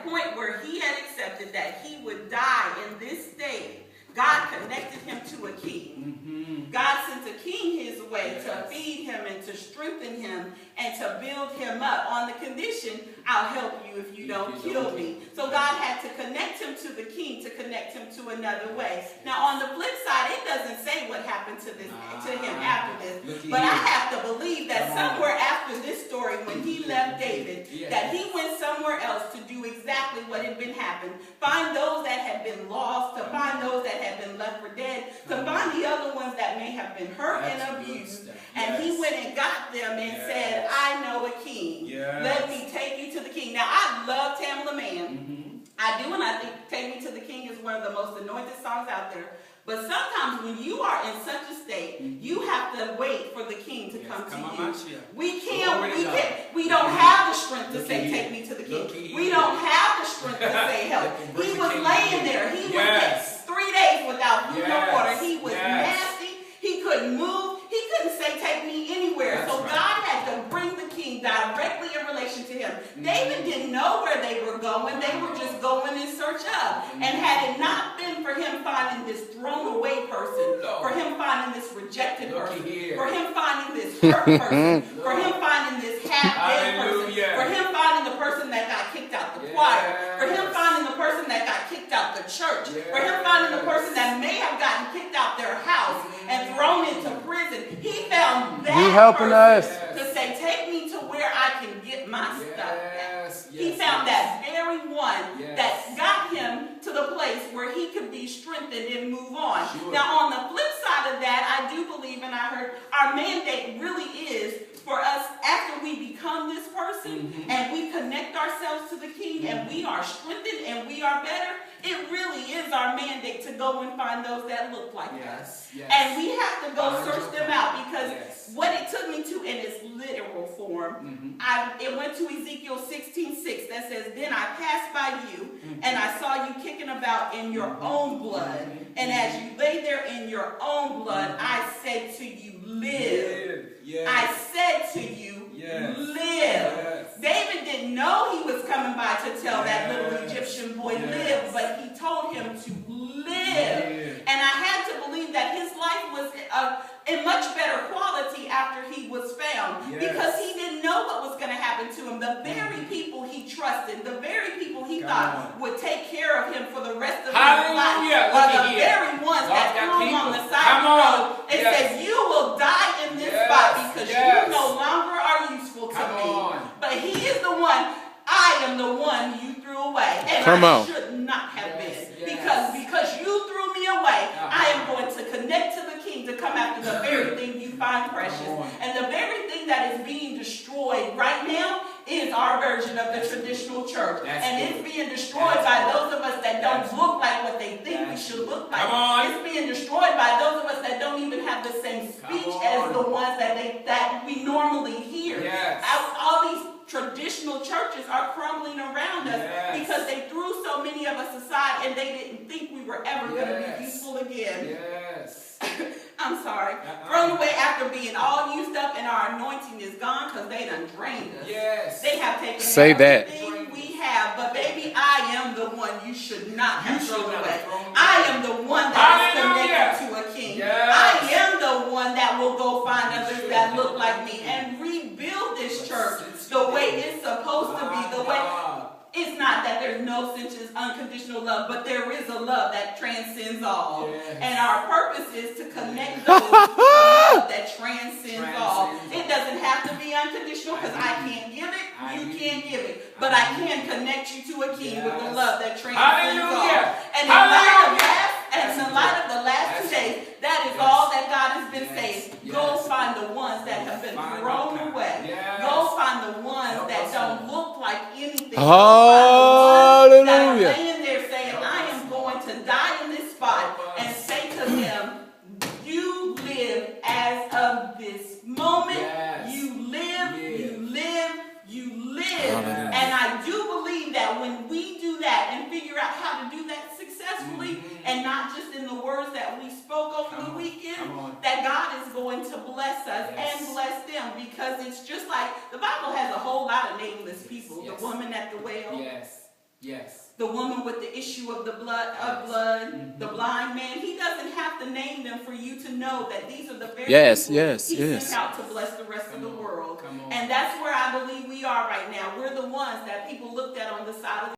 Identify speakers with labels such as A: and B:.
A: the point where he had accepted that he would die in this state, God connected him to a king. God sent a king his way to feed him and to strengthen him and to build him up on the condition, I'll help you if you don't kill me. So God had to connect him to the king to connect him to another way. Now on the flip side, it doesn't say what happened to him after this. But I have to believe that somewhere after this story, when he left David, that he went somewhere else to do exactly what had been happened. Find those that had been lost, to find those that had been left for dead, to find the other ones that may have been hurt and abused. And he went and got them and said, I know a king. Let me take you to the king. Now, I love Tamla Man. I do, and I think Take Me to the King is one of the most anointed songs out there. But sometimes when you are in such a state, you have to wait for the king to come to you. We don't have the strength to say, take me to the king. We don't have the strength to say, help. He was laying there. He was 3 days without food or water. He was nasty. He couldn't move. He couldn't say, take me anywhere. So God had to bring the king directly in relation to him. David didn't know where they were going. They were just going in search of. And had it not been for him finding this thrown away person, for him finding this rejected person, for him finding this hurt person, for him finding this half-dead person, for him finding the person that got kicked out the choir, for him finding the person that got kicked out the church, for him finding the person that may have gotten kicked out their house and thrown into prison, he found that person to say, take me to where I can get my stuff back. He found that very one that got him to the place where he could be strengthened and move on. Now, on the flip side of that, I do believe, and I heard, our mandate really is for us, after we become this person and we connect ourselves to the king and we are strengthened and we are better, it really is our mandate to go and find those that look like us. And we have to go search them out, because what it took me to in its literal form, it went to Ezekiel 16:6 that says, then I passed by you and I saw you kicking about in your own blood. And as you lay there in your own blood, I said to you, live. I said to you, live. David didn't know he was coming by to tell that little Egyptian boy live, but he told him to live. And I had to believe that his life was in much better quality after he was found, because he didn't know what was going to happen to him. The very people he trusted, the very people he thought would take care of him for the rest of his life, are the very ones that threw him on the side of the road and said, you will die in this spot because you no longer are useful to me. But he is the one, I am the one you threw away. And I should not have been. Because you threw me away, I am going to connect to the king to come after the very thing you find precious. And the very thing that is being destroyed right now is our version of the traditional church. And it's being destroyed by those of us that don't look like what they think we should look like. It's being destroyed by those of us that don't even have the same speech as the ones that we normally hear. All these traditional churches are crumbling around us because they threw so many of us aside and they didn't think we were ever going to be useful again. I'm sorry. Thrown away after being all used up and our anointing is gone because they done drained us. They have taken everything we have. But baby, I am the one you should not have thrown away. I am the one that is connected to a king. I am the one that will go find others that look like me and rebuild this church the way it's supposed to be. The way it's not that there's no such as unconditional love, but there is a love that transcends all. And our purpose is to connect those to love that transcends all. It doesn't have to be unconditional because I can't give it, you can't give it. But I can connect you to a king with the love that transcends all. And in the light of the last 2 days, that is all that God has been saying. Go find the ones that have been thrown away. Go find the ones that don't look like anything. Hallelujah. That are laying there saying, I am going to die in this spot, and say to them, you live as of this moment. You live, you live, you live. And I do believe that when we do that and figure out how to do that successfully, and not just in the words that we spoke over the weekend, that God is going to bless us and bless them, because it's just like the Bible has a whole lot of nameless people. The woman at the well,
B: Yes.
A: The woman with the issue of the blood, the blind man. He doesn't have to name them for you to know that these are the very people he sent out to bless the rest of the world. And that's where I believe we are right now. We're the ones that people looked at on the side of the